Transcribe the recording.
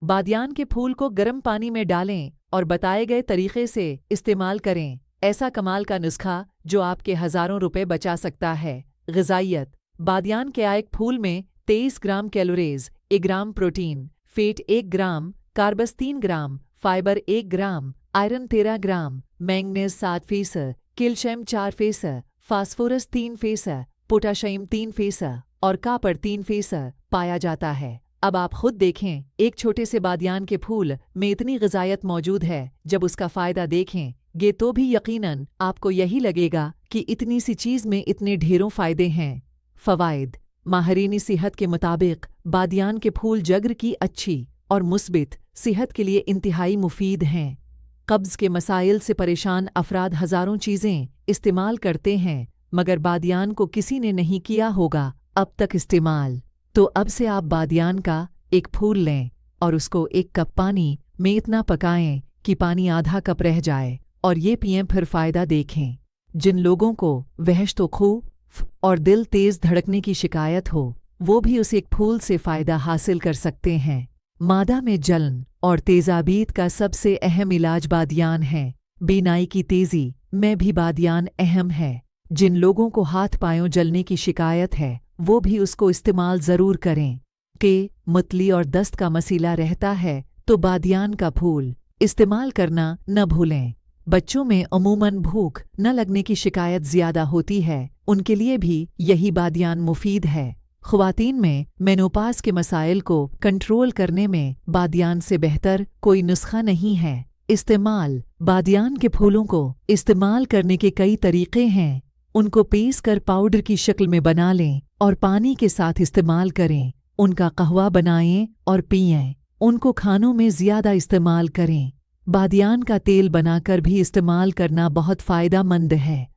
बादियान के फूल को गर्म पानी में डालें और बताए गए तरीके से इस्तेमाल करें। ऐसा कमाल का नुस्खा जो आपके हज़ारों रुपए बचा सकता है। ग़िज़ाइयत: बादियान के एक फूल में 23 ग्राम कैलोरीज, 1 ग्राम प्रोटीन, फैट 1 ग्राम, कार्बस 3 ग्राम, फाइबर 1 ग्राम, आयरन 13 ग्राम, मैंगनीज 7%, कैल्शियम 4%, फास्फोरस 3%, पोटाशियम 3% और कॉपर 3% पाया जाता है। अब आप खुद देखें, एक छोटे से बादियान के फूल में इतनी ग़िज़ाइयत मौजूद है। जब उसका फ़ायदा देखेंगे तो भी यकीनन आपको यही लगेगा कि इतनी सी चीज़ में इतने ढेरों फ़ायदे हैं। फ़वाइद: माहिरीनी सेहत के मुताबिक बादियान के फूल जिगर की अच्छी और मुस्बित सेहत के लिए इंतहाई मुफीद हैं। कब्ज़ के मसाइल से परेशान अफराद हज़ारों चीज़ें इस्तेमाल करते हैं, मगर बादियान को किसी ने नहीं किया होगा अब तक इस्तेमाल। तो अब से आप बादियान का एक फूल लें और उसको 1 कप पानी में इतना पकाएं कि पानी आधा कप रह जाए और ये पिएं, फिर फ़ायदा देखें। जिन लोगों को वहशत खूफ और दिल तेज़ धड़कने की शिकायत हो, वो भी उस एक फूल से फ़ायदा हासिल कर सकते हैं। मादा में जलन और तेज़ाबीत का सबसे अहम इलाज बादियान है। बीनाई की तेज़ी में भी बादियान अहम है। जिन लोगों को हाथ पांयों जलने की शिकायत है, वो भी उसको इस्तेमाल ज़रूर करें। के मतली और दस्त का मसीला रहता है तो बादियान का फूल इस्तेमाल करना न भूलें। बच्चों में अमूमन भूख न लगने की शिकायत ज़्यादा होती है, उनके लिए भी यही बादियान मुफीद है। ख़वातीन में मेनोपाज़ के मसाइल को कंट्रोल करने में बादियान से बेहतर कोई नुस्खा नहीं है। इस्तेमाल: बादियान के फूलों को इस्तेमाल करने के कई तरीक़े हैं। उनको पीस कर पाउडर की शक्ल में बना लें और पानी के साथ इस्तेमाल करें। उनका कहवा बनाएं और पिएं। उनको खानों में ज़्यादा इस्तेमाल करें। बादियान का तेल बनाकर भी इस्तेमाल करना बहुत फ़ायदेमंद है।